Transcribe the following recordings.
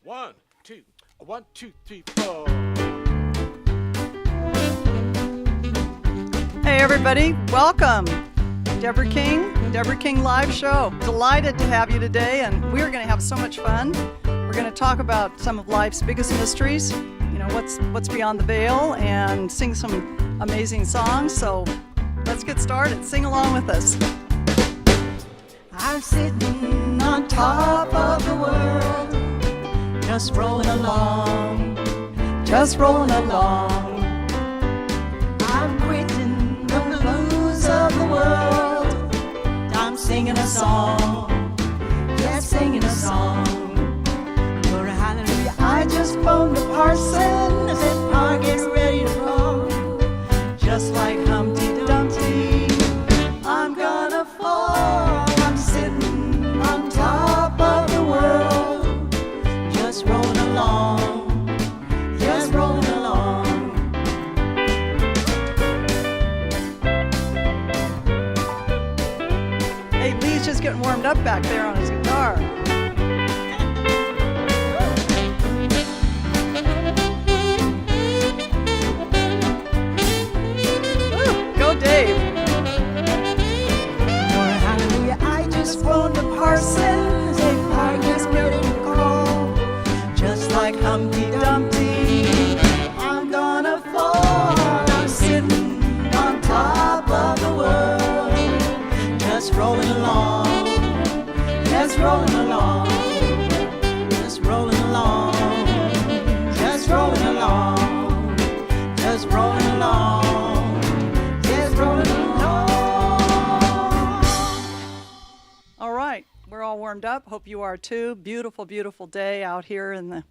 One, two, 1, 2, 3, 4. Hey everybody, welcome. Deborah King Live Show. Delighted to have you today, and we're going to have so much fun. We're going to talk about some of life's biggest mysteries, what's beyond the veil, and sing some amazing songs. So let's get started. Sing along with us. I'm sitting on top of the world, just rolling along, just rolling along. I'm quitting the blues of the world. I'm singing a song, yes, singing a song. Glory, hallelujah. I just phoned the parson, I said, "Pa, get ready to roll." Just like Humpty Dumpty, I'm gonna fall. I'm sitting on top of the world, just rolling along, just rolling along. Hey, Lee's just getting warmed up back there on his guitar. Woo, go Dave. Glory, hallelujah. I just phoned the parson, said, "I guess ready to call." Just like Humpty Dumpty, I'm gonna fall. I'm sitting on top of the world, just rolling along, just rolling along, just rolling along, just rolling along, just rolling along, just rolling along. All right, we're all warmed up. Hope you are too. Beautiful, beautiful day out here in the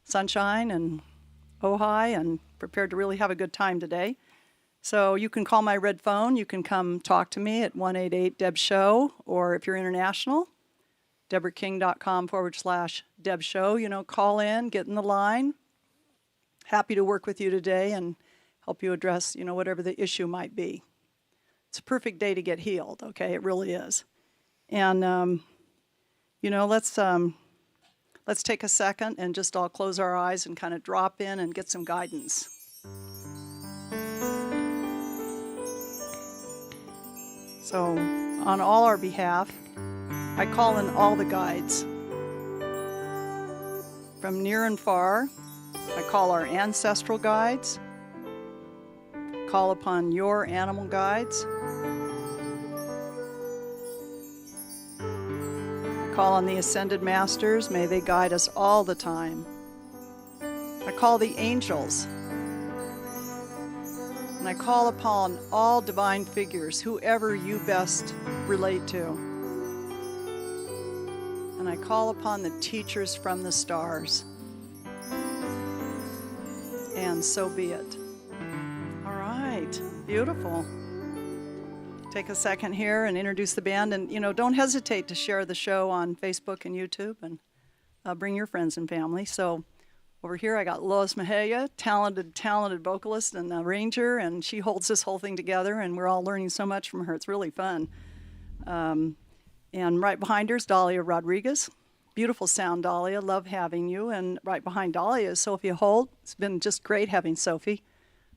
sunshine and Ojai, and prepared to really have a good time today. So you can call my red phone. You can come talk to me at 188-DEB-SHOW, or if you're international, deborahking.com/DEB-SHOW. Call in, get in the line. Happy to work with you today and help you address, whatever the issue might be. It's a perfect day to get healed, okay? It really is. And, let's take a second and just all close our eyes and kind of drop in and get some guidance. So, on all our behalf, I call in all the guides. From near and far, I call our ancestral guides, call upon your animal guides, I call on the ascended masters, may they guide us all the time. I call the angels, and I call upon all divine figures, whoever you best relate to. And I call upon the teachers from the stars. And so be it. All right, beautiful. Take a second here and introduce the band. And, don't hesitate to share the show on Facebook and YouTube, and bring your friends and family. So over here I got Lois Mejia, talented vocalist and arranger, and she holds this whole thing together, and we're all learning so much from her. It's really fun. And right behind her is Dahlia Rodriguez. Beautiful sound, Dahlia. Love having you. And right behind Dahlia is Sophia Holt. It's been just great having Sophie.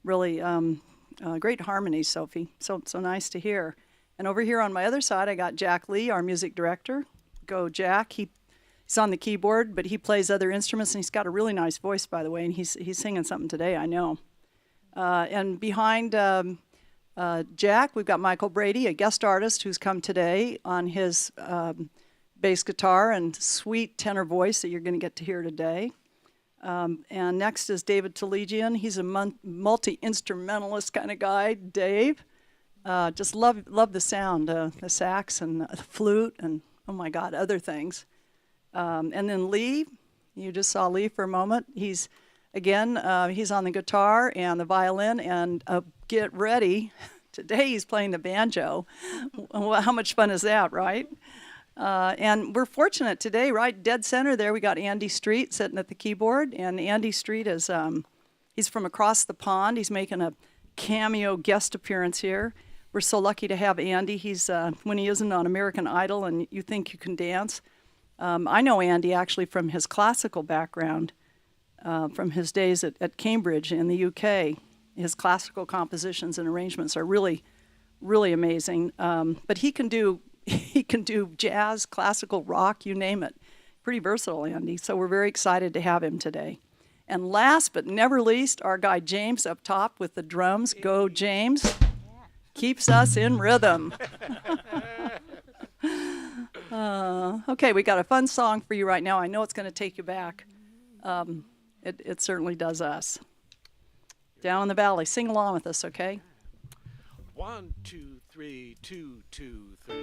Really great harmony, Sophie. So nice to hear. And over here on my other side, I got Jack Lee, our music director. Go Jack. He's on the keyboard, but he plays other instruments, and he's got a really nice voice, by the way, and he's singing something today, I know. And behind Jack, we've got Michael Brady, a guest artist who's come today on his bass guitar and sweet tenor voice that you're going to get to hear today. And next is David Telegian. He's a multi-instrumentalist kind of guy, Dave. Just love the sound, the sax and the flute and, oh my God, other things. And then Lee, you just saw Lee for a moment. He's on the guitar and the violin, and get ready. Today he's playing the banjo. How much fun is that, right? And we're fortunate today, right? Dead center there, we got Andy Street sitting at the keyboard. And Andy Street is, he's from across the pond. He's making a cameo guest appearance here. We're so lucky to have Andy. He's, when he isn't on American Idol and You Think You Can Dance, I know Andy actually from his classical background, from his days at Cambridge in the UK. His classical compositions and arrangements are really, really amazing. But he can do jazz, classical, rock, you name it. Pretty versatile, Andy. So we're very excited to have him today. And last but never least, our guy James up top with the drums. Go, James. Keeps us in rhythm. Okay, we got a fun song for you right now. I know it's going to take you back. It certainly does us. Down in the valley. Sing along with us, okay? 1, 2, 3, 2, 2, 3.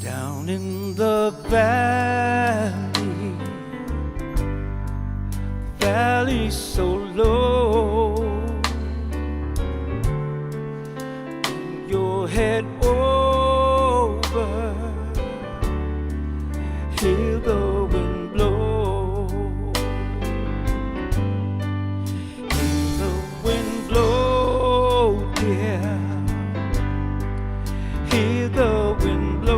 Down in the valley so low, your head over, hear the wind blow, hear the wind blow, dear, hear the wind blow.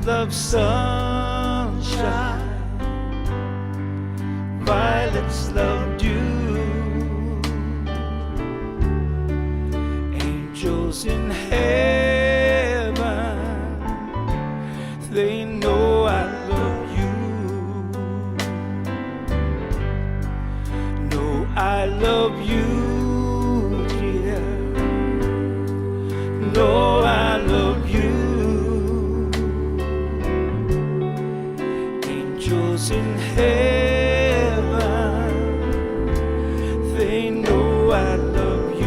Love sunshine, violets love dew, angels in heaven, they know I love you, know I love you, dear, know I love you. In heaven, they know I love you.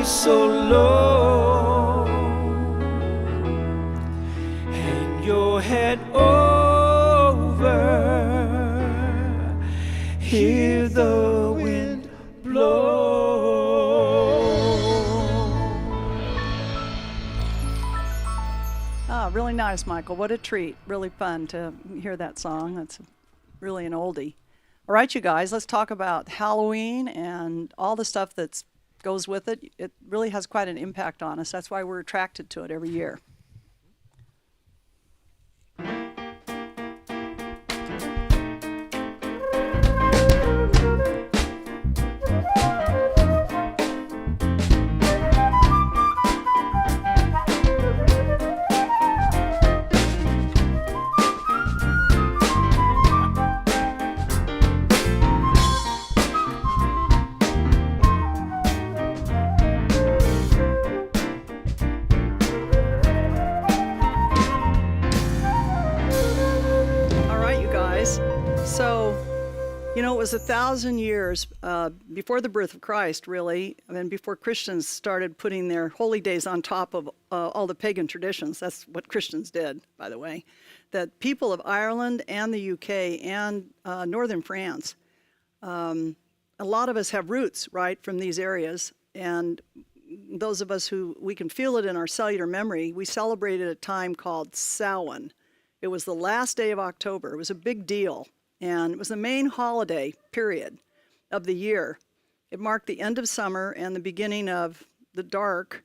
So low, hang your head over, hear the wind blow. Ah, really nice, Michael. What a treat. Really fun to hear that song. That's really an oldie. All right, you guys, let's talk about Halloween and all the stuff that's goes with it. It really has quite an impact on us. That's why we're attracted to it every year. So, you know, it was 1,000 years before the birth of Christ, really, and before Christians started putting their holy days on top of all the pagan traditions. That's what Christians did, by the way. That people of Ireland and the UK and northern France, a lot of us have roots, right, from these areas. And those of us who, we can feel it in our cellular memory, we celebrated a time called Samhain. It was the last day of October. It was a big deal. And it was the main holiday period of the year. It marked the end of summer and the beginning of the dark,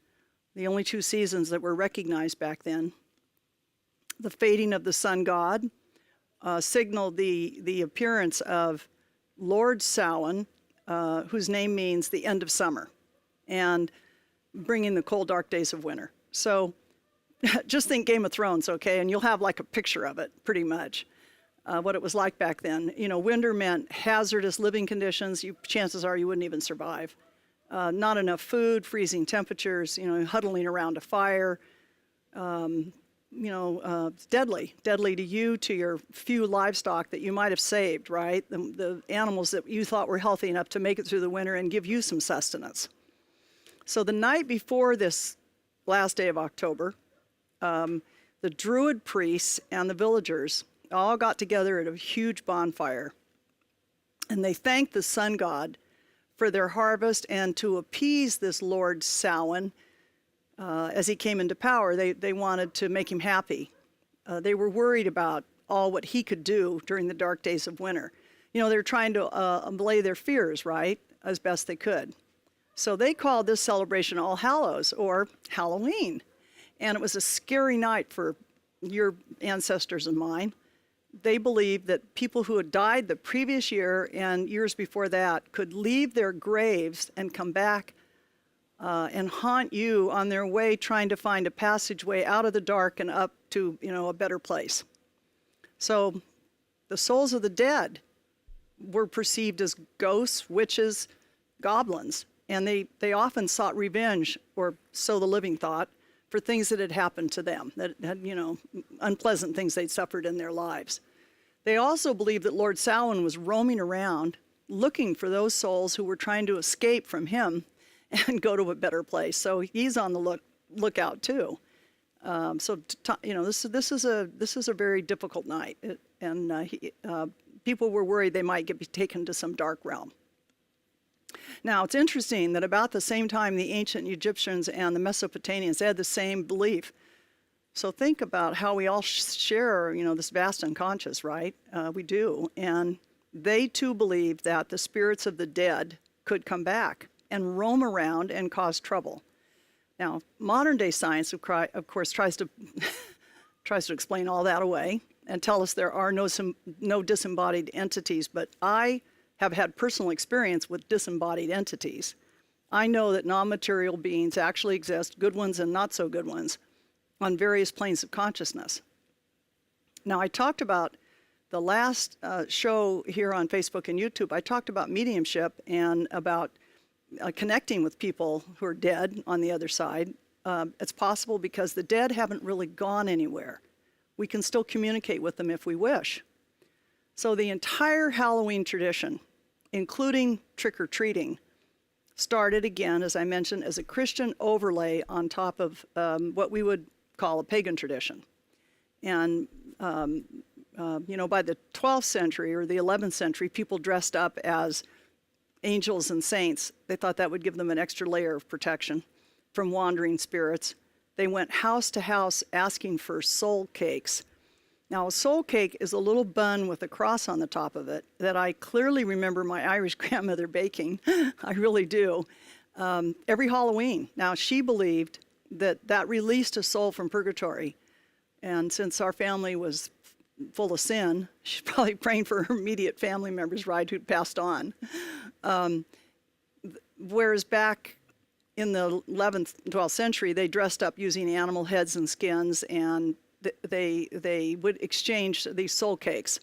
the only two seasons that were recognized back then. the fading of the sun god, signaled the appearance of Lord Samhain, whose name means the end of summer, and bringing the cold, dark days of winter. So just think Game of Thrones, okay, and you'll have like a picture of it, pretty much, what it was like back then. You know, winter meant hazardous living conditions. Chances are you wouldn't even survive. Not enough food, freezing temperatures, you know, huddling around a fire. It's deadly to you, to your few livestock that you might have saved, right? The animals that you thought were healthy enough to make it through the winter and give you some sustenance. So the night before this last day of October, the Druid priests and the villagers all got together at a huge bonfire, and they thanked the sun god for their harvest, and to appease this Lord Samhain, as he came into power, they wanted to make him happy. They were worried about all what he could do during the dark days of winter. You know, they were trying to allay their fears, right, as best they could. So they called this celebration All Hallows, or Halloween. And it was a scary night for your ancestors and mine. They believed that people who had died the previous year and years before that could leave their graves and come back and haunt you on their way, trying to find a passageway out of the dark and up to, you know, a better place. So the souls of the dead were perceived as ghosts, witches, goblins, and they often sought revenge, or so the living thought, for things that had happened to them, that had, you know, unpleasant things they'd suffered in their lives. They also believed that Lord Samhain was roaming around looking for those souls who were trying to escape from him and go to a better place. So he's on the lookout too. This is a very difficult night, people were worried they might be taken to some dark realm. Now, it's interesting that about the same time the ancient Egyptians and the Mesopotamians had the same belief. So think about how we all share, you know, this vast unconscious, right? We do. And they too believed that the spirits of the dead could come back and roam around and cause trouble. Now, modern day science, of course, tries to explain all that away and tell us there are no disembodied entities, but I have had personal experience with disembodied entities. I know that non-material beings actually exist, good ones and not so good ones, on various planes of consciousness. Now, I talked about the last show here on Facebook and YouTube, I talked about mediumship and about connecting with people who are dead on the other side. It's possible because the dead haven't really gone anywhere. We can still communicate with them if we wish. So the entire Halloween tradition, including trick-or-treating, started again, as I mentioned, as a Christian overlay on top of what we would call a pagan tradition. And by the 12th century or the 11th century, people dressed up as angels and saints. They thought that would give them an extra layer of protection from wandering spirits. They went house to house asking for soul cakes. Now, a soul cake is a little bun with a cross on the top of it that I clearly remember my Irish grandmother baking. I really do. Every Halloween. Now, she believed that released a soul from purgatory. And since our family was full of sin, she's probably praying for her immediate family members, right, who'd passed on. Whereas back in the 11th and 12th century, they dressed up using animal heads and skins, and they would exchange these soul cakes,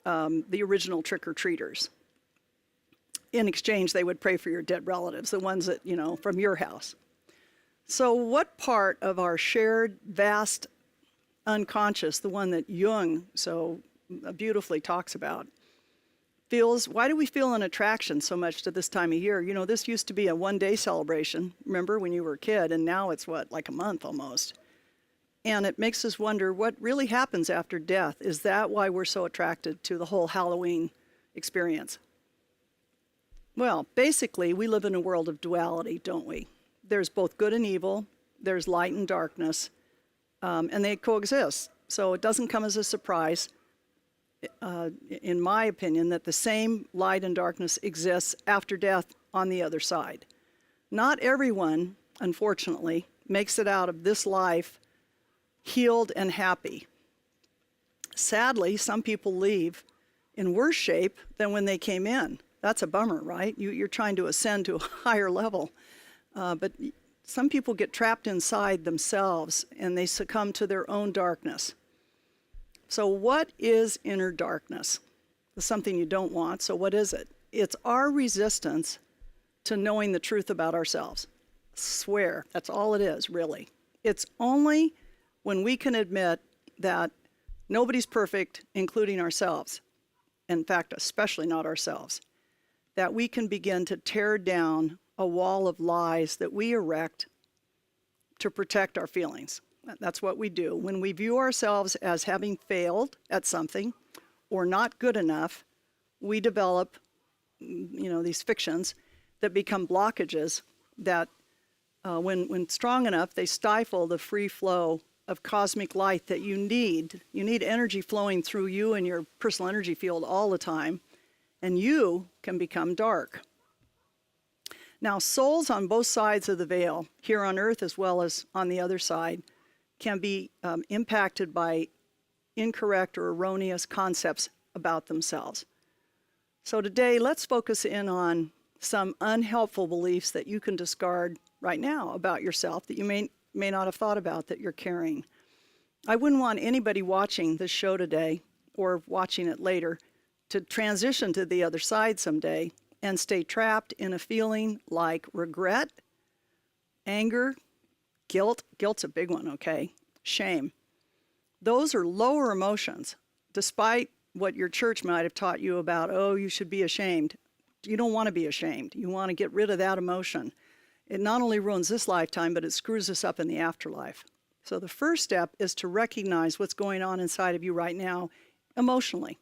the original trick-or-treaters. In exchange, they would pray for your dead relatives, the ones that, from your house. So what part of our shared vast unconscious, the one that Jung so beautifully talks about, why do we feel an attraction so much to this time of year? This used to be a one-day celebration, remember, when you were a kid, and now it's like a month almost. And it makes us wonder what really happens after death. Is that why we're so attracted to the whole Halloween experience? Well, basically, we live in a world of duality, don't we? There's both good and evil, there's light and darkness, and they coexist. So it doesn't come as a surprise, in my opinion, that the same light and darkness exists after death on the other side. Not everyone, unfortunately, makes it out of this life healed, and happy. Sadly, some people leave in worse shape than when they came in. That's a bummer, right? You're trying to ascend to a higher level. But some people get trapped inside themselves and they succumb to their own darkness. So what is inner darkness? It's something you don't want, so what is it? It's our resistance to knowing the truth about ourselves. Swear, that's all it is, really. It's only when we can admit that nobody's perfect, including ourselves, in fact, especially not ourselves, that we can begin to tear down a wall of lies that we erect to protect our feelings. That's what we do. When we view ourselves as having failed at something or not good enough, we develop, these fictions that become blockages that when strong enough, they stifle the free flow of cosmic light that you need. You need energy flowing through you and your personal energy field all the time, and you can become dark. Now, souls on both sides of the veil, here on earth as well as on the other side, can be impacted by incorrect or erroneous concepts about themselves. So today, let's focus in on some unhelpful beliefs that you can discard right now about yourself that you may not have thought about that you're carrying. I wouldn't want anybody watching this show today or watching it later to transition to the other side someday and stay trapped in a feeling like regret, anger, guilt. Guilt's a big one, okay? Shame. Those are lower emotions, despite what your church might have taught you about, oh, you should be ashamed. You don't want to be ashamed. You want to get rid of that emotion. It not only ruins this lifetime, but it screws us up in the afterlife. So the first step is to recognize what's going on inside of you right now emotionally.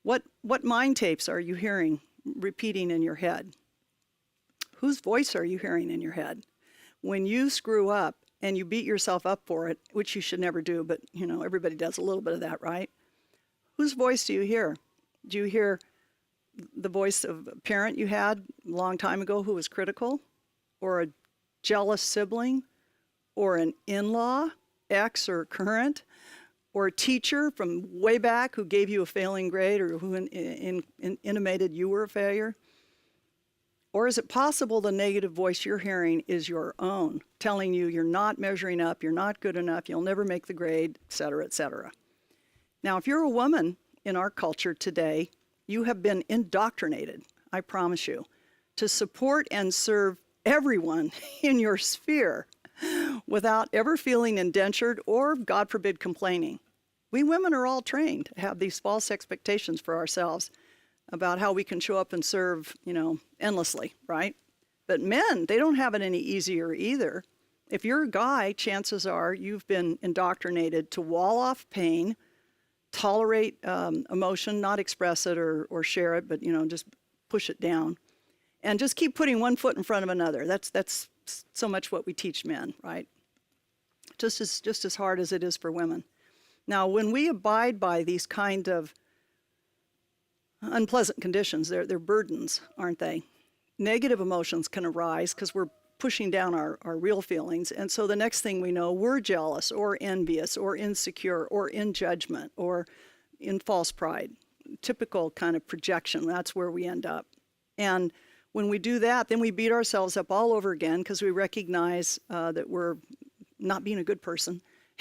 What mind tapes are you hearing repeating in your head? Whose voice are you hearing in your head? When you screw up and you beat yourself up for it, which you should never do, but everybody does a little bit of that, right? Whose voice do you hear? Do you hear the voice of a parent you had a long time ago who was critical? Or a jealous sibling? Or an in-law, ex or current? Or a teacher from way back who gave you a failing grade or who intimated you were a failure? Or is it possible the negative voice you're hearing is your own, telling you you're not measuring up, you're not good enough, you'll never make the grade, et cetera, et cetera? Now, if you're a woman in our culture today, you have been indoctrinated, I promise you, to support and serve everyone in your sphere without ever feeling indentured or, God forbid, complaining. We women are all trained to have these false expectations for ourselves about how we can show up and serve, endlessly, right? But men, they don't have it any easier either. If you're a guy, chances are you've been indoctrinated to wall off pain, tolerate emotion, not express it or share it, but, just push it down. And just keep putting one foot in front of another. That's so much what we teach men, right? Just as hard as it is for women. Now, when we abide by these kind of unpleasant conditions, they're burdens, aren't they? Negative emotions can arise because we're pushing down our real feelings. And so the next thing we know, we're jealous or envious or insecure or in judgment or in false pride. Typical kind of projection. That's where we end up. And when we do that, then we beat ourselves up all over again because we recognize that we're not being a good person.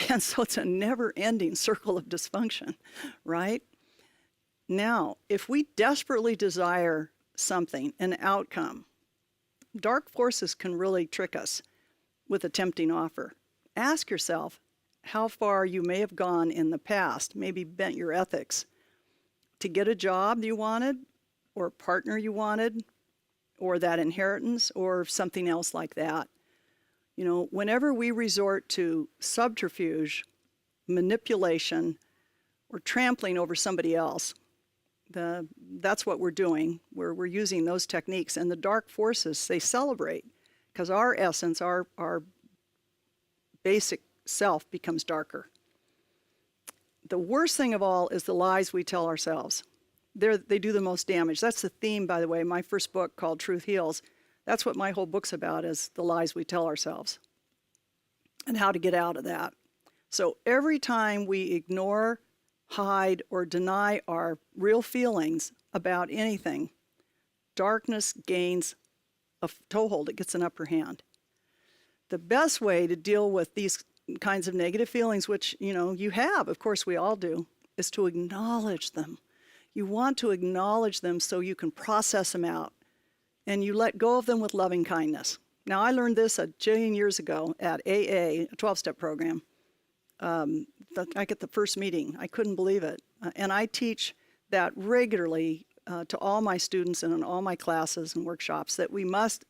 And so it's a never-ending circle of dysfunction, right? Now, if we desperately desire something, an outcome, dark forces can really trick us with a tempting offer. Ask yourself how far you may have gone in the past, maybe bent your ethics to get a job you wanted, or a partner you wanted, or that inheritance, or something else like that. Whenever we resort to subterfuge, manipulation, or trampling over somebody else, that's what we're doing. We're using those techniques. And the dark forces, they celebrate because our essence, our basic self becomes darker. The worst thing of all is the lies we tell ourselves. They do the most damage. That's the theme, by the way, my first book called Truth Heals. That's what my whole book's about, is the lies we tell ourselves and how to get out of that. So every time we ignore, hide, or deny our real feelings about anything, darkness gains a toehold. It gets an upper hand. The best way to deal with these kinds of negative feelings, which, you have, of course we all do, is to acknowledge them. You want to acknowledge them so you can process them out, and you let go of them with loving kindness. Now, I learned this a jillion years ago at AA, a 12-step program. I get the first meeting. I couldn't believe it. And I teach that regularly to all my students and in all my classes and workshops, that we must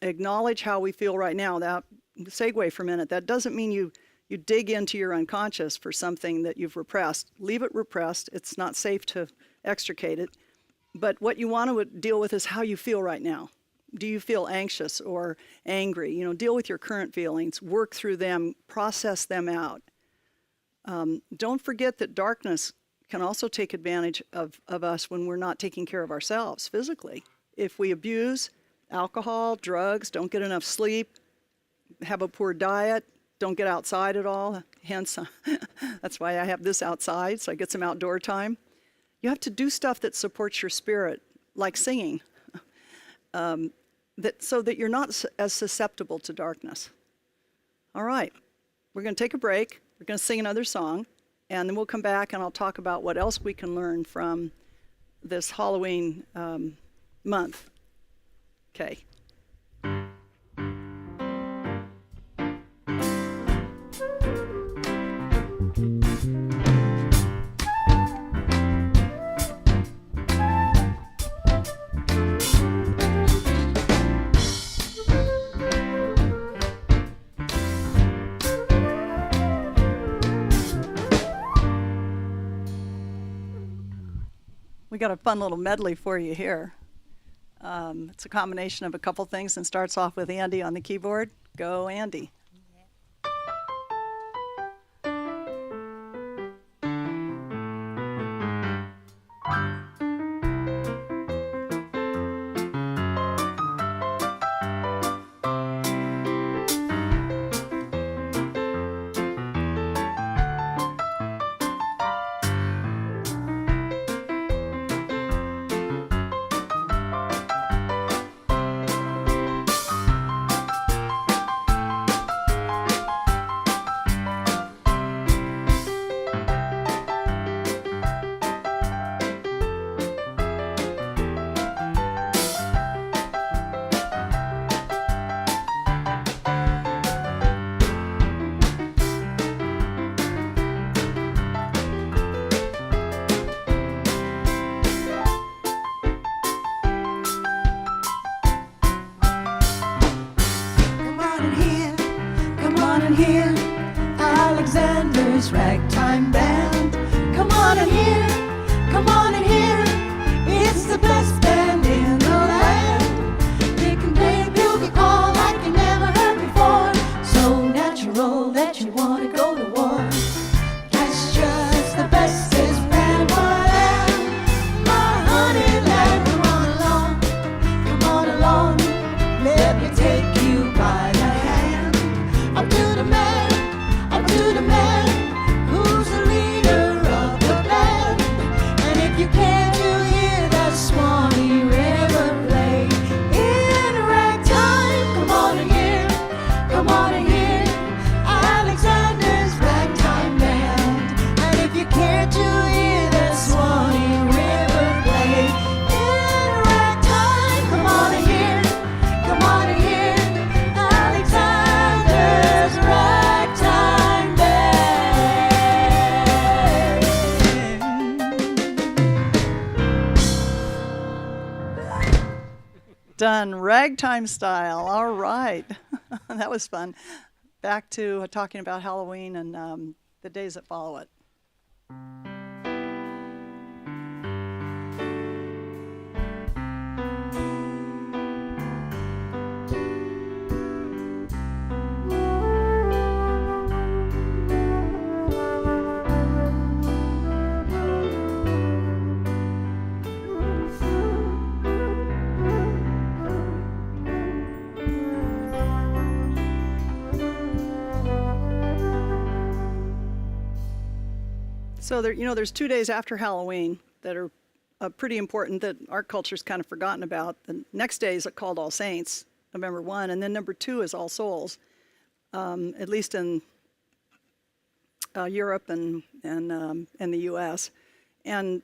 acknowledge how we feel right now. That segue for a minute. That doesn't mean you dig into your unconscious for something that you've repressed. Leave it repressed. It's not safe to extricate it. But what you want to deal with is how you feel right now. Do you feel anxious or angry? Deal with your current feelings, work through them, process them out. Don't forget that darkness can also take advantage of us when we're not taking care of ourselves physically. If we abuse alcohol, drugs, don't get enough sleep, have a poor diet, don't get outside at all, hence that's why I have this outside, so I get some outdoor time. You have to do stuff that supports your spirit, like singing, so that you're not as susceptible to darkness. All right, we're going to take a break. We're going to sing another song, and then we'll come back and I'll talk about what else we can learn from this Halloween month. Okay. We got a fun little medley for you here. It's a combination of a couple things and starts off with Andy on the keyboard. Go, Andy. Hear Alexander's ragtime band. Come on and hear, come on and hear. It's the best band in the land. They can play a bugle call like you never heard before. So natural that you want to go to war. That's just the bestest band whatever. My honey lad, come on along. Let me take you by the hand. Up to the man who's the leader of the band. And if you can't, you hear that Swanee River play in ragtime. Come on and hear Alexander's ragtime band. And if you can't, you hear that Swanee River play in ragtime. Come on and hear Alexander's ragtime band. Done ragtime style. All right. That was fun. Back to talking about Halloween and the days that follow it. So there's 2 days after Halloween that are pretty important that our culture's kind of forgotten about. The next day is called All Saints, November 1, and then number 2 is All Souls, at least in Europe and the U.S. And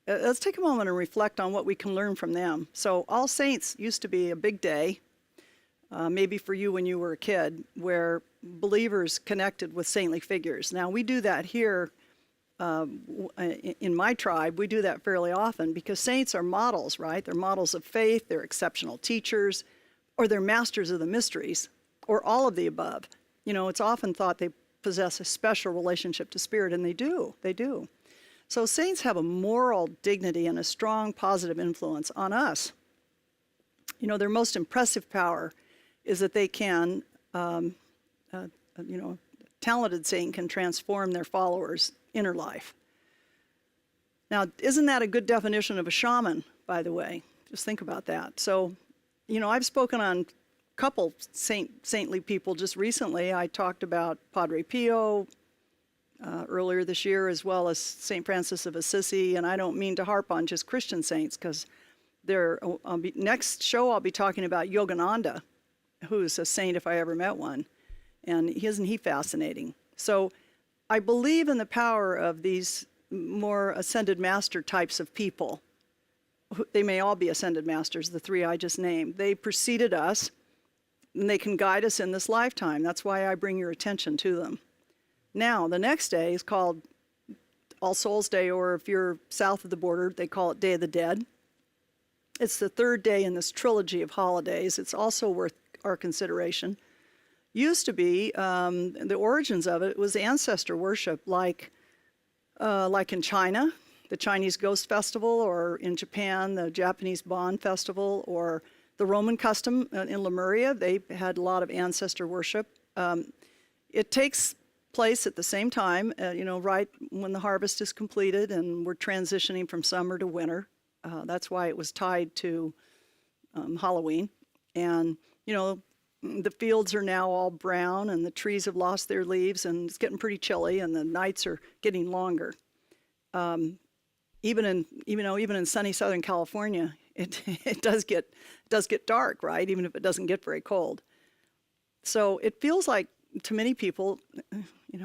let's take a moment and reflect on what we can learn from them. So All Saints used to be a big day, maybe for you when you were a kid, where believers connected with saintly figures. Now, we do that here in my tribe. We do that fairly often because saints are models, right? They're models of faith, they're exceptional teachers, or they're masters of the mysteries, or all of the above. It's often thought they possess a special relationship to spirit, and they do. So saints have a moral dignity and a strong positive influence on us. Their most impressive power is that they can, a talented saint can transform their followers' inner life. Now, isn't that a good definition of a shaman, by the way? Just think about that. So, I've spoken on couple saintly people just recently. I talked about Padre Pio earlier this year, as well as St. Francis of Assisi, and I don't mean to harp on just Christian saints, because next show I'll be talking about Yogananda, who's a saint if I ever met one, and isn't he fascinating? So I believe in the power of these more ascended master types of people. They may all be ascended masters, the 3 I just named. They preceded us, and they can guide us in this lifetime. That's why I bring your attention to them. Now, the next day is called All Souls Day, or if you're south of the border, they call it Day of the Dead. It's the 3rd day in this trilogy of holidays. It's also worth our consideration. Used to be, the origins of it was ancestor worship, like in China, the Chinese Ghost Festival, or in Japan, the Japanese Bon Festival, or the Roman custom in Lemuria. They had a lot of ancestor worship. It takes place at the same time, right when the harvest is completed and we're transitioning from summer to winter. That's why it was tied to Halloween. And, the fields are now all brown and the trees have lost their leaves, and it's getting pretty chilly and the nights are getting longer. Even in sunny Southern California, it does get dark, right? Even if it doesn't get very cold. So it feels like, to many people,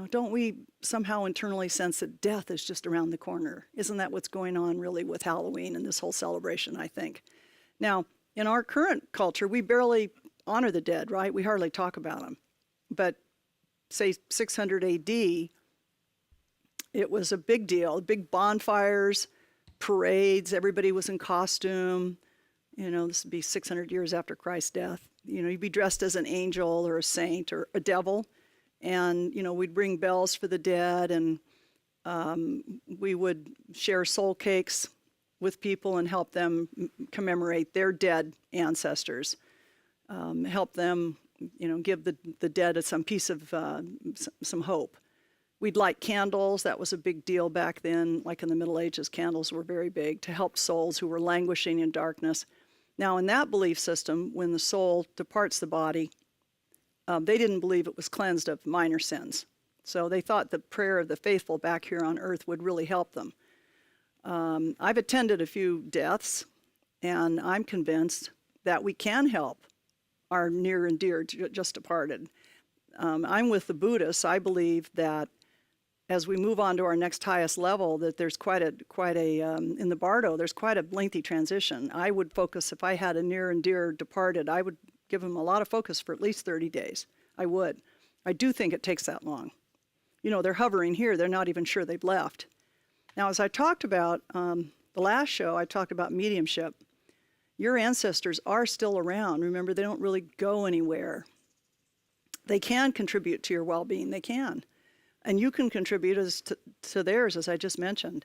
don't we somehow internally sense that death is just around the corner? Isn't that what's going on really with Halloween and this whole celebration, I think? Now, in our current culture, we barely honor the dead, right? We hardly talk about them. But say 600 AD, it was a big deal, big bonfires, parades, everybody was in costume. This would be 600 years after Christ's death. You'd be dressed as an angel or a saint or a devil, and, we'd ring bells for the dead, and we would share soul cakes with people and help them commemorate their dead ancestors, help them, give the dead some piece of some hope. We'd light candles. That was a big deal back then. Like in the Middle Ages, candles were very big to help souls who were languishing in darkness. Now, in that belief system, when the soul departs the body, they didn't believe it was cleansed of minor sins. So they thought the prayer of the faithful back here on earth would really help them. I've attended a few deaths, and I'm convinced that we can help our near and dear just departed. I'm with the Buddhists. I believe that as we move on to our next highest level, that there's quite a in the Bardo, there's quite a lengthy transition. I would focus, if I had a near and dear departed, I would give them a lot of focus for at least 30 days. I would. I do think it takes that long. They're hovering here. They're not even sure they've left. Now, as I talked about the last show, I talked about mediumship. Your ancestors are still around. Remember, they don't really go anywhere. They can contribute to your well-being. They can. And you can contribute to theirs, as I just mentioned.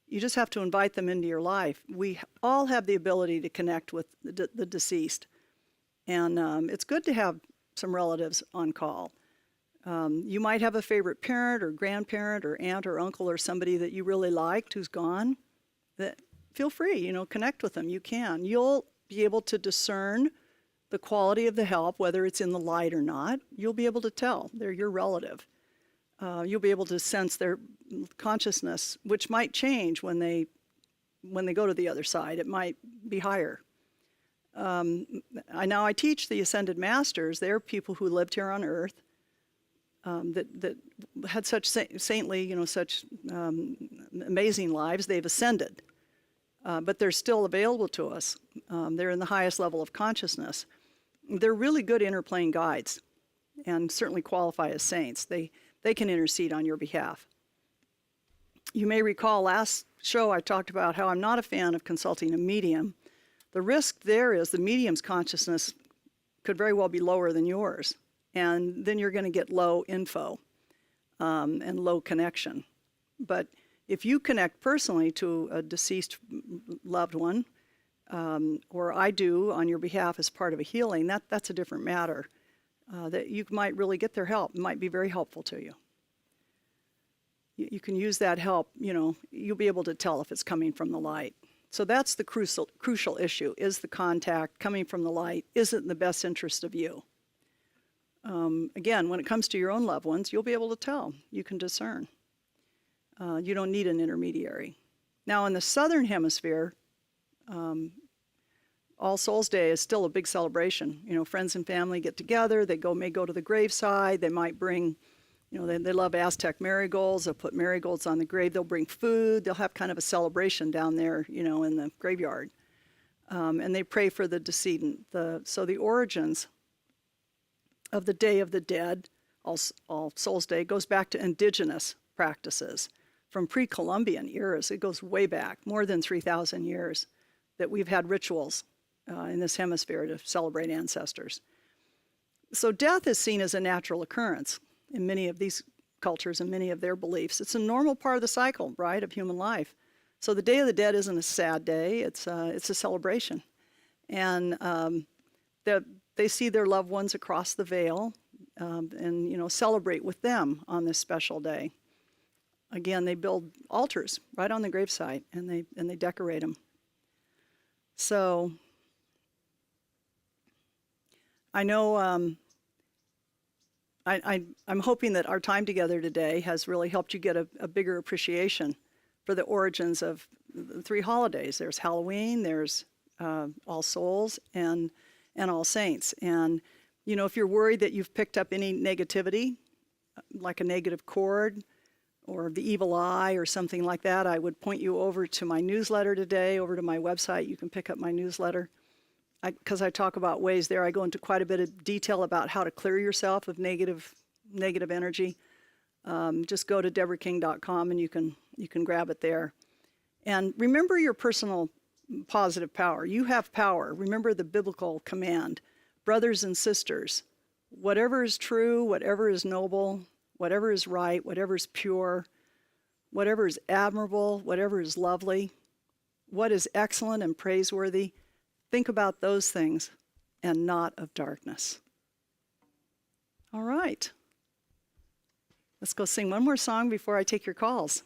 You just have to invite them into your life. We all have the ability to connect with the deceased. And it's good to have some relatives on call. You might have a favorite parent or grandparent or aunt or uncle or somebody that you really liked who's gone. Feel free, connect with them. You can. You'll be able to discern the quality of the help, whether it's in the light or not. You'll be able to tell. They're your relative. you'll be able to sense their consciousness, which might change when they go to the other side. It might be higher. I teach the Ascended Masters. They're people who lived here on Earth that had such saintly, such amazing lives. They've ascended, but they're still available to us. They're in the highest level of consciousness. They're really good interplane guides, and certainly qualify as saints. They can intercede on your behalf. You may recall last show I talked about how I'm not a fan of consulting a medium. The risk there is the medium's consciousness could very well be lower than yours, and then you're going to get low info and low connection. But if you connect personally to a deceased loved one, or I do on your behalf as part of a healing, that's a different matter. That you might really get their help. It might be very helpful to you. You can use that help, you'll be able to tell if it's coming from the light. So that's the crucial issue. Is the contact coming from the light? Is it in the best interest of you? Again, when it comes to your own loved ones, you'll be able to tell. You can discern. You don't need an intermediary. Now, in the Southern Hemisphere, All Souls Day is still a big celebration. Friends and family get together. They may go to the graveside. They might bring, they love Aztec marigolds. They'll put marigolds on the grave. They'll bring food. They'll have kind of a celebration down there, in the graveyard. And they pray for the decedent. So the origins of the Day of the Dead, All Souls Day, goes back to indigenous practices from pre-Columbian eras. It goes way back, more than 3,000 years, that we've had rituals in this hemisphere to celebrate ancestors. So death is seen as a natural occurrence in many of these cultures and many of their beliefs. It's a normal part of the cycle, right, of human life. So the Day of the Dead isn't a sad day, it's a celebration. And they see their loved ones across the veil and celebrate with them on this special day. Again, they build altars right on the gravesite and they decorate them. So I know I'm hoping that our time together today has really helped you get a bigger appreciation for the origins of the three holidays. There's Halloween, there's All Souls, and All Saints. And, if you're worried that you've picked up any negativity, like a negative chord or the evil eye or something like that, I would point you over to my newsletter today, over to my website. You can pick up my newsletter. Because I talk about ways there. I go into quite a bit of detail about how to clear yourself of negative energy. Just go to deborahking.com and you can grab it there. And remember your personal positive power. You have power. Remember the biblical command. Brothers and sisters, whatever is true, whatever is noble, whatever is right, whatever is pure, whatever is admirable, whatever is lovely, what is excellent and praiseworthy, think about those things and not of darkness. All right. Let's go sing one more song before I take your calls.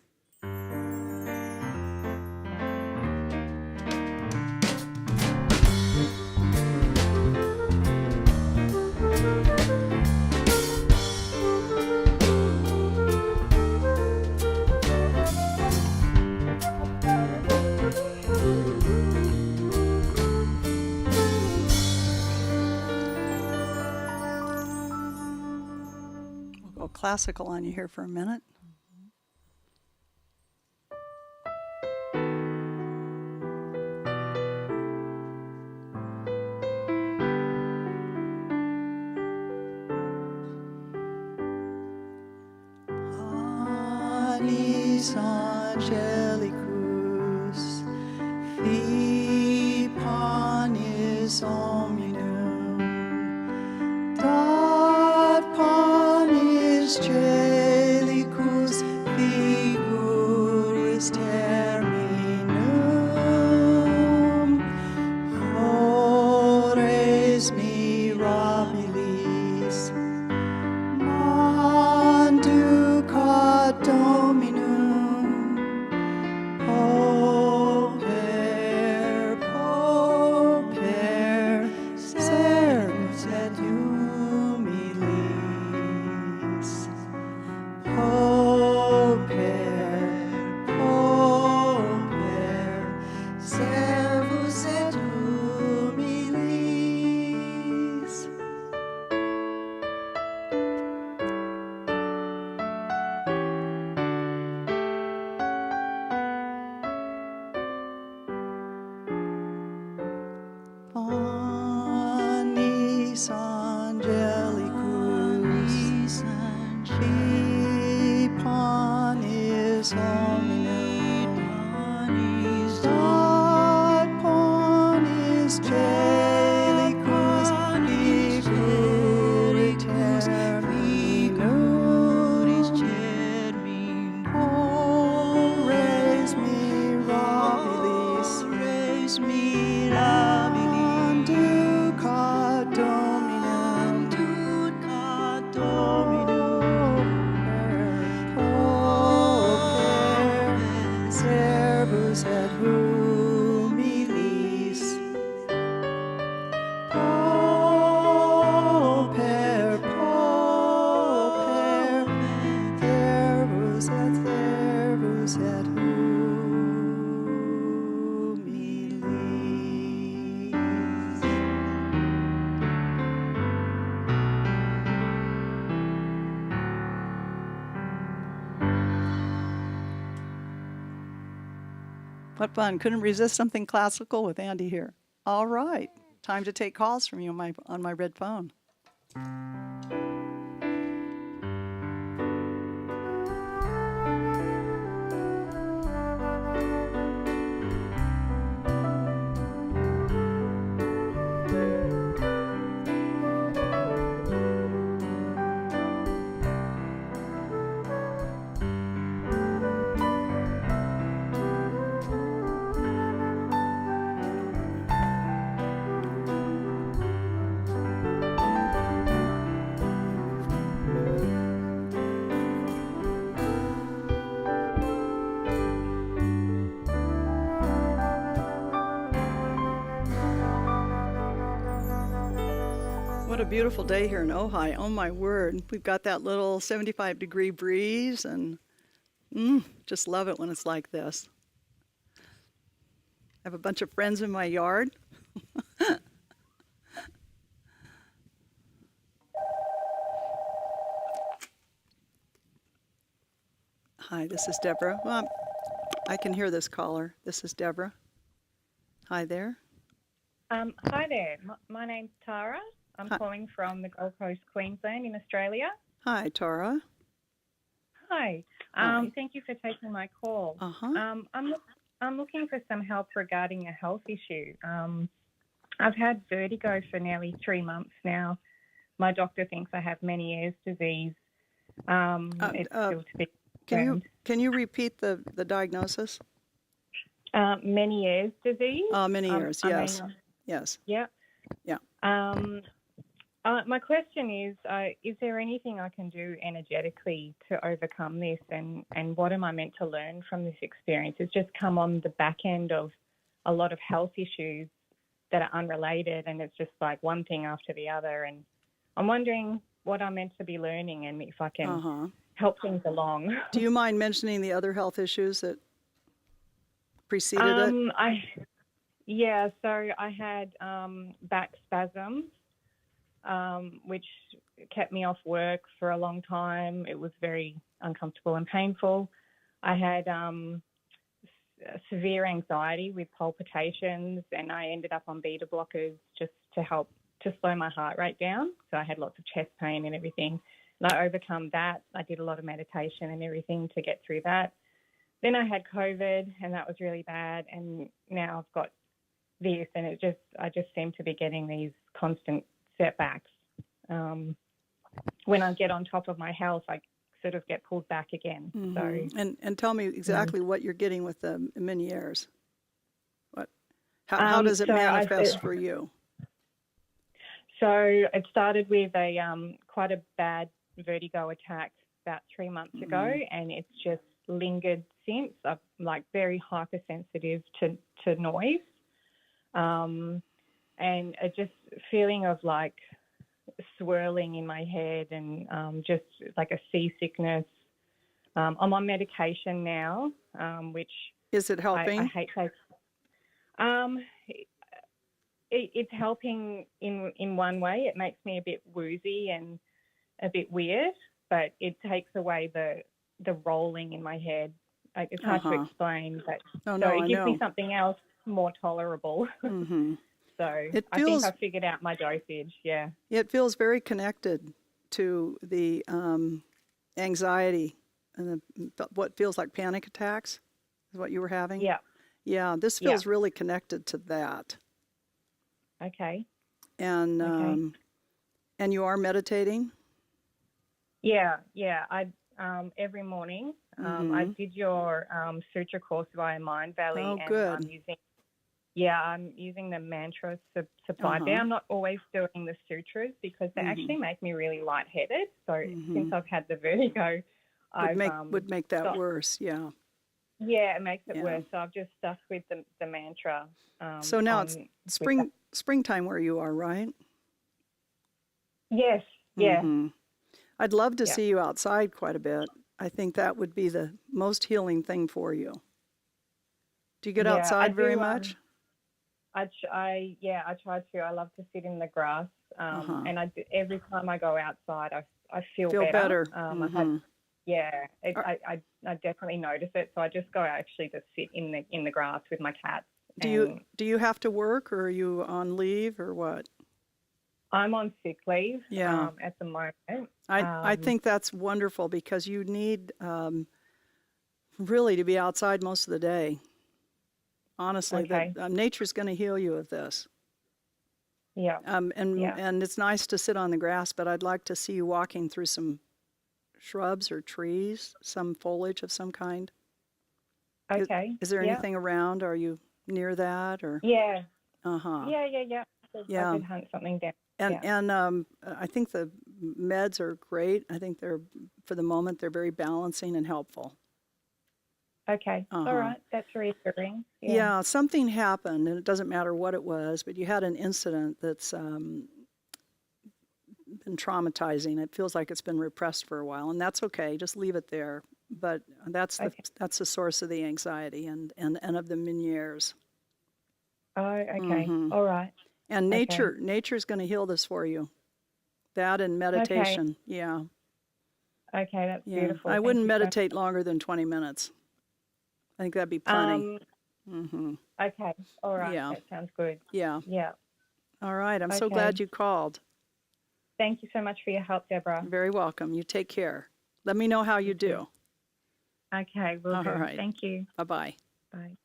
We'll go classical on you here for a minute. Anis angelicus, fi panis hominum, dat panis celicus figuris terminum, ores mirabilis, manducat Dominum, Poper, servus et humilis. Servus hominem panis ad ponis celicus figuritus figuris germin res mirabilis ducat dominum per servus et humilis pauper servus et humilis. What fun. Couldn't resist something classical with Andy here. All right. Time to take calls from you on my red phone. What a beautiful day here in Ojai. Oh my word. We've got that little 75-degree breeze and just love it when it's like this. I have a bunch of friends in my yard. Hi, this is Deborah. Well, I can hear this caller. This is Deborah. Hi there. Hi there. My name's Tara. I'm calling from the Gold Coast, Queensland in Australia. Hi, Tara. Hi. Hi. Thank you for taking my call. Uh-huh. I'm looking for some help regarding a health issue. I've had vertigo for nearly 3 months now. My doctor thinks I have Meniere's disease. It's still to be confirmed. Can you repeat the diagnosis? Meniere's disease. Meniere's, yes. Yes. Yeah. Yeah. My question is there anything I can do energetically to overcome this, and what am I meant to learn from this experience? It's just come on the back end of a lot of health issues that are unrelated, and it's just like one thing after the other, and I'm wondering what I'm meant to be learning and if I can help things along. Do you mind mentioning the other health issues that preceded it? So I had back spasms, which kept me off work for a long time. It was very uncomfortable and painful. I had severe anxiety with palpitations, and I ended up on beta blockers just to help to slow my heart rate down. So I had lots of chest pain and everything. And I overcome that. I did a lot of meditation and everything to get through that. Then I had COVID, and that was really bad. And now I've got this, and I just seem to be getting these constant setbacks. When I get on top of my health, I sort of get pulled back again. So and tell me exactly what you're getting with the Meniere's. How does it manifest for you? So it started with a quite a bad vertigo attack about 3 months ago, and it's just lingered since. I'm like very hypersensitive to noise, and a just feeling of like swirling in my head and just like a seasickness. I'm on medication now, which is it helping? I hate to. It's helping in one way. It makes me a bit woozy and a bit weird, but it takes away the rolling in my head. It's hard to explain, but it gives me something else more tolerable. So I think I figured out my dosage, yeah. It feels very connected to the anxiety what feels like panic attacks is what you were having? Yeah. Yeah, this feels really connected to that. Okay. And and you are meditating? Yeah. I every morning I did your sutra course via Mind Valley, Oh, and good. I'm using the mantra supplied there. I'm not always doing the sutras because they actually make me really lightheaded. So since I've had the vertigo, Would make that stopped. worse, yeah. Yeah, it makes it worse. So I've just stuck with the mantra. So now it's springtime where you are, right? Yes, yeah. I'd love to see you outside quite a bit. I think that would be the most healing thing for you. Do you get outside very much? I try to. I love to sit in the grass, and every time I go outside, I feel better. I definitely notice it. So I just go actually to sit in the grass with my cats. Do you have to work, or are you on leave, or what? I'm on sick leave at the moment. I think that's wonderful because you need really to be outside most of the day. Honestly, nature's going to heal you of this. Yeah. And it's nice to sit on the grass, but I'd like to see you walking through some shrubs or trees, some foliage of some kind. Okay. Is there anything around? Are you near that, or? Yeah. Uh-huh. Yeah. I could hunt something down. And I think the meds are great. I think for the moment, they're very balancing and helpful. Okay. All right. That's reassuring. Yeah, something happened, and it doesn't matter what it was, but you had an incident that's been traumatizing. It feels like it's been repressed for a while, and that's okay. Just leave it there. But that's the source of the anxiety and of the Meniere's. Oh, okay. All right. And nature's going to heal this for you. That and meditation. Okay. Yeah. Okay, that's beautiful. I wouldn't meditate longer than 20 minutes. I think that'd be plenty. Okay. All right. Yeah. That sounds good. Yeah. Yeah. All right. I'm so glad you called. Thank you so much for your help, Deborah. You're very welcome. You take care. Let me know how you do. Okay, will do. Right. Thank you. Bye-bye. Bye.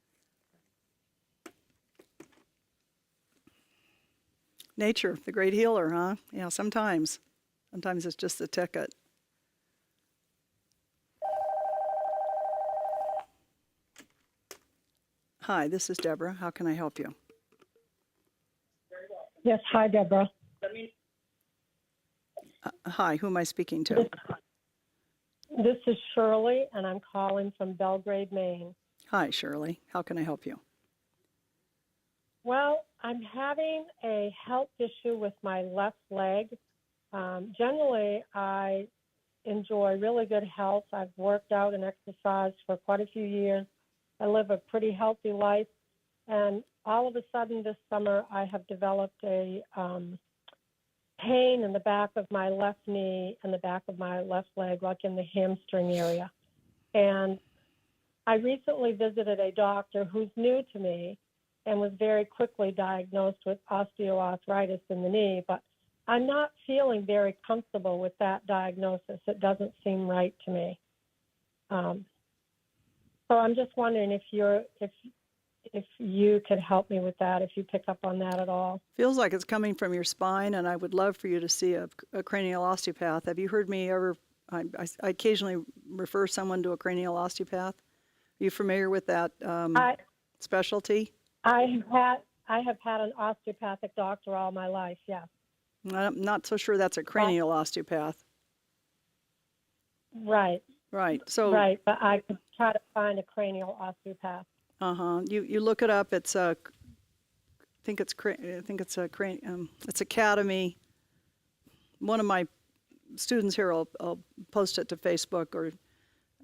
Nature, the great healer, huh? Yeah, sometimes. Sometimes it's just the ticket. Hi, this is Deborah. How can I help you? Yes, hi, Deborah. Hi, who am I speaking to? This is Shirley, and I'm calling from Belgrade, Maine. Hi, Shirley. How can I help you? Well, I'm having a health issue with my left leg. Generally, I enjoy really good health. I've worked out and exercised for quite a few years. I live a pretty healthy life. And all of a sudden this summer, I have developed a pain in the back of my left knee and the back of my left leg, like in the hamstring area. And I recently visited a doctor who's new to me and was very quickly diagnosed with osteoarthritis in the knee, but I'm not feeling very comfortable with that diagnosis. It doesn't seem right to me. So I'm just wondering if you could help me with that, if you pick up on that at all. Feels like it's coming from your spine, and I would love for you to see a cranial osteopath. Have you heard me ever? I occasionally refer someone to a cranial osteopath. Are you familiar with that specialty? I have had an osteopathic doctor all my life, yes. I'm not so sure that's a cranial osteopath. Right. Right. So. Right, but I could try to find a cranial osteopath. You look it up. It's it's Academy. One of my students here, I'll post it to Facebook or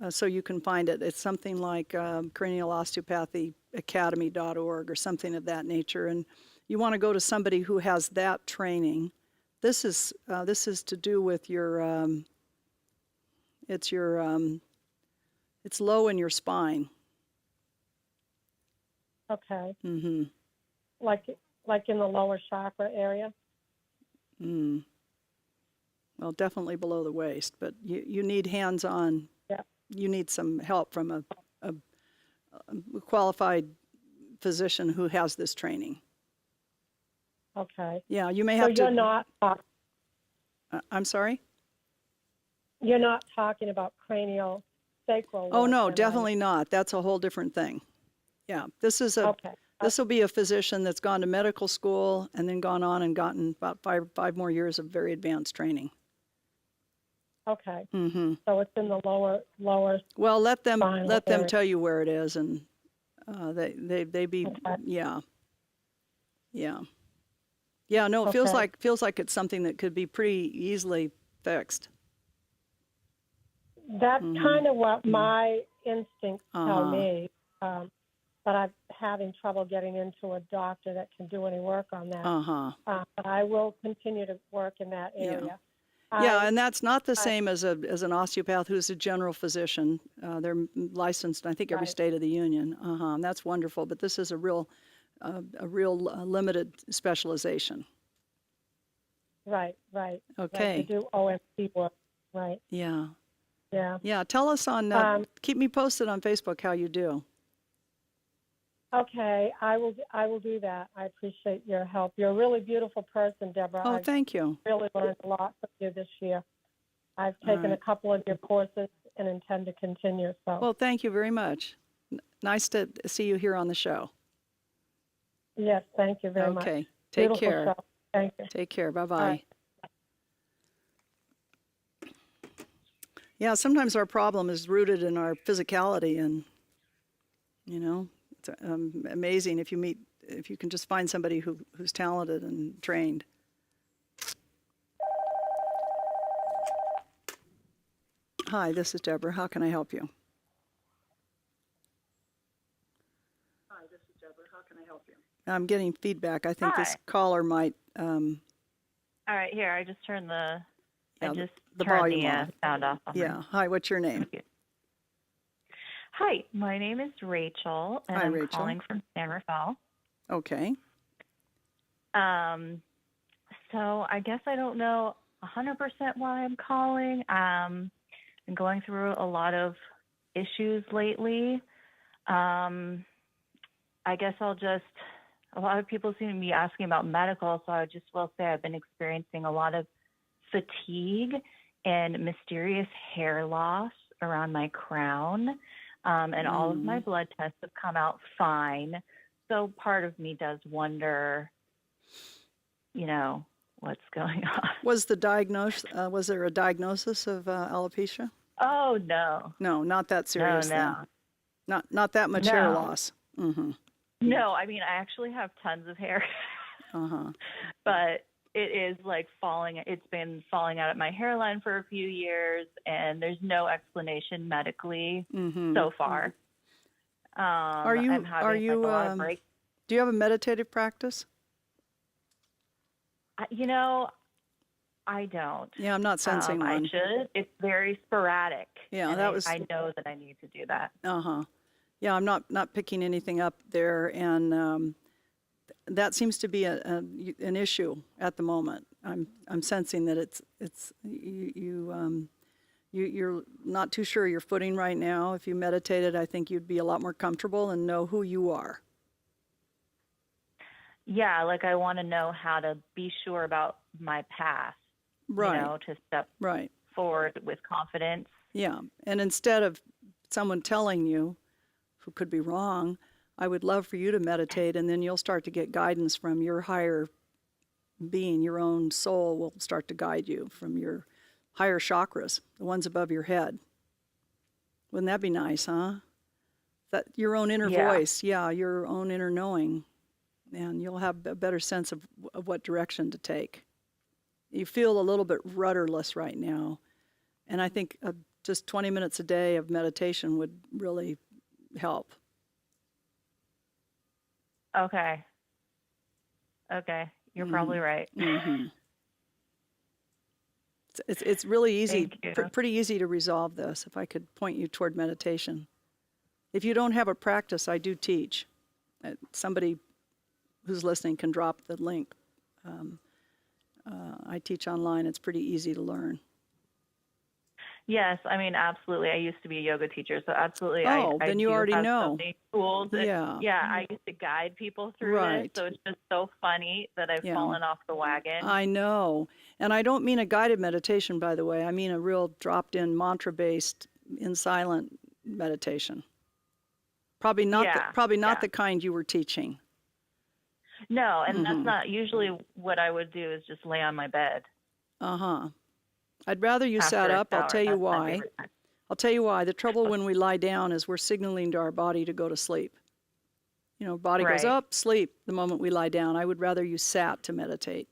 so you can find it. It's something like cranial osteopathy academy.org or something of that nature. And you want to go to somebody who has that training. This is to do with your it's low in your spine. Okay. Mm-hmm. Like in the lower chakra area? Well, definitely below the waist, but you need hands-on you need some help from a qualified physician who has this training. Okay. Yeah, you may So have to. you're not I'm sorry? you're not talking about cranial sacral. Oh, work no, then, are you? definitely not. That's a whole different thing. Yeah, this is a. Okay. This will be a physician that's gone to medical school and then gone on and gotten about five more years of very advanced training. Okay. Mm-hmm. So it's in the lower. Well, let them Spinal area. tell you where it is, and they be Okay. yeah. No, it feels Okay. like it's something that could be pretty easily fixed. That's kind of what my instincts tell Uh-huh. me. But I'm having trouble getting into a doctor that can do any work on that. But I will continue to work in that area. Yeah, and that's not the same as an osteopath who's a general physician. They're licensed, I think, every Right. state of the union. And that's wonderful. But this is a real limited specialization. Right. Right. Okay. Right. To do OMT work. Right. Yeah. Yeah. Yeah. Tell us on. Keep me posted on Facebook how you do. Okay. I will do that. I appreciate your help. You're a really beautiful person, Deborah. Oh, I've thank you. really learned a lot from you this year. I've taken a couple of your courses and intend to continue. So. Well, thank you very much. Nice to see you here on the show. Yes. Thank you very much. Okay. Take Beautiful care. show. Thank you. Take care. Bye-bye. right. Yeah, sometimes our problem is rooted in our physicality, and it's amazing if you can just find somebody who's talented and trained. Hi, this is Deborah. How can I help you? Hi, this is Deborah. How can I help you? I'm getting feedback. I think this Hi. caller might. All right, here. I just turned the Yeah, I just the turned volume the off. sound off. On Yeah. Hi, what's your name? Hi, my name is Rachel, and Hi, I'm Rachel. calling from San Rafael. Okay. So I guess I don't know 100% why I'm calling. I'm going through a lot of issues lately. I guess a lot of people seem to be asking about medical, so I just will say I've been experiencing a lot of fatigue and mysterious hair loss around my crown. And all of my blood tests have come out fine. So part of me does wonder, what's going on. Was there a diagnosis of alopecia? Oh, no. No, not that serious. No. Then. Not that much hair No. loss. Mm-hmm. No, I mean, I actually have tons of hair. But it is it's been falling out of my hairline for a few years, and there's no explanation medically so far. I'm having a lot of breaks. Do you have a meditative practice? I don't. Yeah, I'm not sensing one. I should. It's very sporadic. Yeah, and that was. I know that I need to do that. Yeah, I'm not picking anything up there, and that seems to be an issue at the moment. I'm sensing that you're not too sure your footing right now. If you meditated, I think you'd be a lot more comfortable and know who you are. Yeah, I want to know how to be sure about my path. Right. To step Right. forward with confidence. Yeah, and instead of someone telling you, who could be wrong, I would love for you to meditate, and then you'll start to get guidance from your higher being. Your own soul will start to guide you from your higher chakras, the ones above your head. Wouldn't that be nice, huh? That your own inner voice, your own inner knowing, and you'll have a better sense of what direction to take. You feel a little bit rudderless right now, and I think just 20 minutes a day of meditation would really help. Okay. You're probably right. Mm-hmm. It's really easy, Thank you. pretty easy to resolve this, if I could point you toward meditation. If you don't have a practice, I do teach. Somebody who's listening can drop the link. I teach online. It's pretty easy to learn. Yes, I mean, absolutely. I used to be a yoga teacher, so absolutely. Oh, I then you do already have know. so many tools. Yeah. Yeah, I used to guide people through Right. this, so it's just so funny that I've Yeah. fallen off the wagon. I know. And I don't mean a guided meditation, by the way. I mean a real dropped-in mantra-based in silent meditation. Probably not Yeah. the kind you were teaching. No, and that's not usually what I would do is just lay on my bed Uh-huh. I'd rather you after sat a up. I'll shower. tell you That's my why. favorite time. I'll tell you why. The trouble when we lie down is we're signaling to our body to go to sleep. Body goes Right. up, sleep the moment we lie down. I would rather you sat to meditate,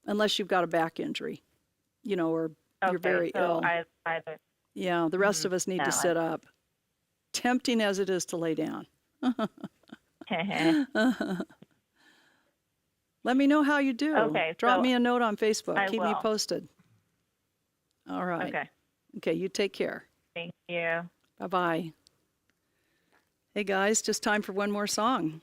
unless you've got a back injury, or you're very so ill. I either Yeah, the rest of us need no, to sit up. Tempting as it is to lay down. Let me know how you do. Okay, Drop so me a note on Facebook. I Keep me will. posted. All right. Okay. Okay, you take care. Thank you. Bye-bye. Hey, guys, just time for one more song.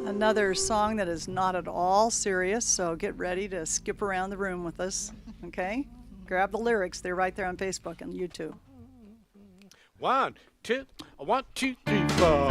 Another song that is not at all serious, so get ready to skip around the room with us, okay? Grab the lyrics. They're right there on Facebook and YouTube. 1, 2, 1, 2, 3, 4.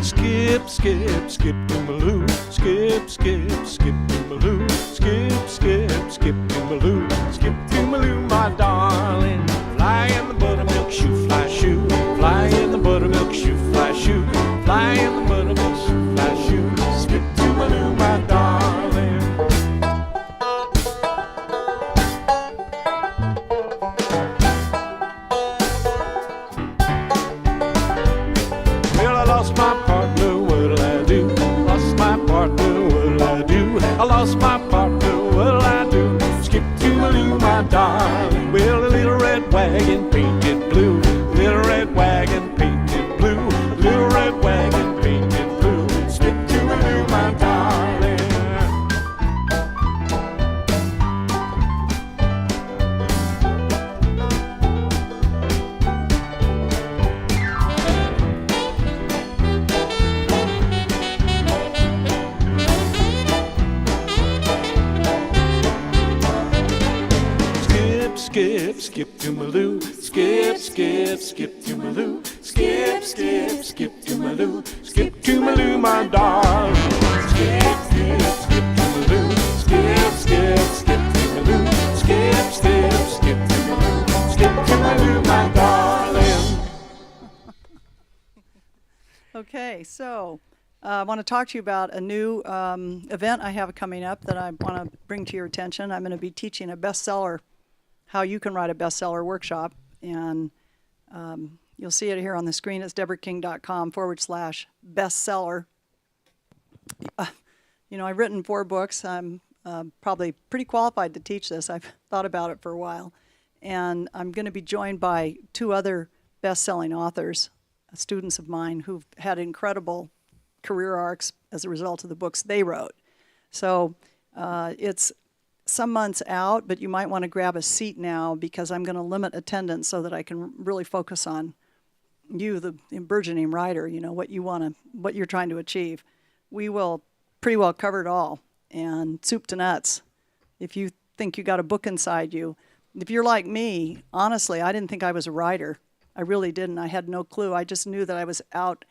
Skip, skip, skip to my loo. Skip, skip, skip to my loo. Skip, skip, skip to my loo. Skip to my loo, my darling. Fly in the buttermilk shoe, fly shoe. Fly in the buttermilk shoe, fly shoe. Fly in the buttermilk shoe, fly shoe. Skip to my loo, my darling. Well, I lost my partner, what'll I do? Lost my partner, what'll I do? I lost my partner, what'll I do? Skip to my loo, my darling. Well, a little red wagon painted blue. Little red wagon painted blue. Little red wagon painted blue. Skip to my loo, my darling. Skip, skip, skip to my loo. Skip, skip, skip to my loo. Skip, skip, skip to my loo. Skip to my loo, my darling. Skip, skip, skip to my loo. Skip, skip, skip to my loo. Skip, skip, skip to my loo. Skip to my loo, my darling. Okay, so I want to talk to you about a new event I have coming up that I want to bring to your attention. I'm going to be teaching a bestseller, how you can write a bestseller workshop, and you'll see it here on the screen. It's deborahking.com/bestseller. I've written 4 books. I'm probably pretty qualified to teach this. I've thought about it for a while. And I'm going to be joined by 2 other best-selling authors, students of mine who've had incredible career arcs as a result of the books they wrote. So it's some months out, but you might want to grab a seat now because I'm going to limit attendance so that I can really focus on you, the burgeoning writer, what you're trying to achieve. We will pretty well cover it all, and soup to nuts. If you think you got a book inside you, if you're like me, honestly, I didn't think I was a writer. I really didn't. I had no clue. I just knew that I was out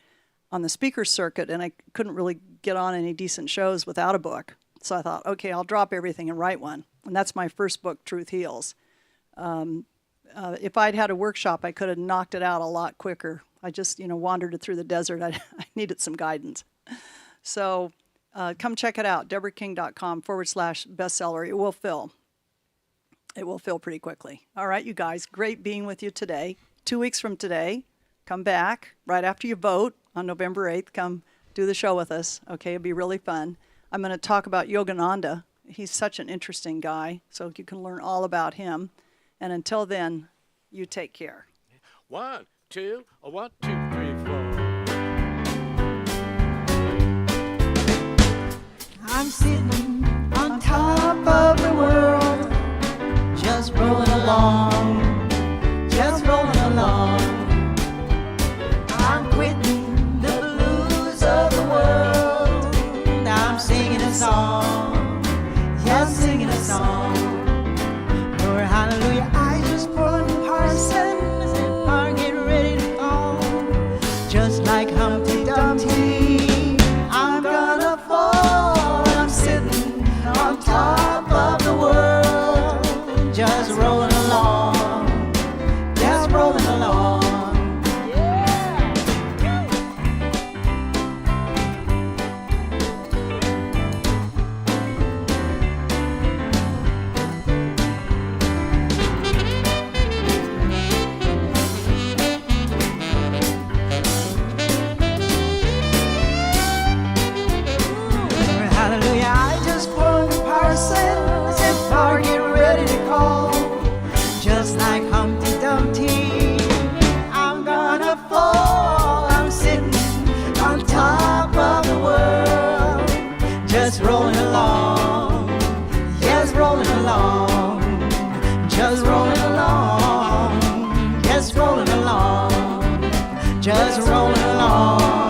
on the speaker circuit and I couldn't really get on any decent shows without a book. So I thought, okay, I'll drop everything and write one. And that's my first book, Truth Heals. If I'd had a workshop, I could have knocked it out a lot quicker. I just, wandered it through the desert. I needed some guidance. So come check it out, deborahking.com/bestseller. It will fill. It will fill pretty quickly. All right, you guys, great being with you today. 2 weeks from today, come back right after you vote on November 8th. Come do the show with us. Okay, it'll be really fun. I'm going to talk about Yogananda. He's such an interesting guy, so you can learn all about him. And until then, you take care. 1, 2, 1, 2, 3, 4. I'm sitting on top of the world, just rolling along, just rolling along. I'm quitting the blues of the world. I'm singing a song, yes, singing a song. Lord, hallelujah, I just poured Parsons and are getting ready to fall. Just like Humpty Dumpty, I'm gonna fall. I'm sitting on top of the world, just rolling along, just rolling along. Hallelujah, I just poured the Parsons and are getting ready to call. Just like Humpty Dumpty, I'm gonna fall. I'm sitting on top of the world, just rolling along, yes, rolling along, just rolling along, yes, rolling along, just rolling along.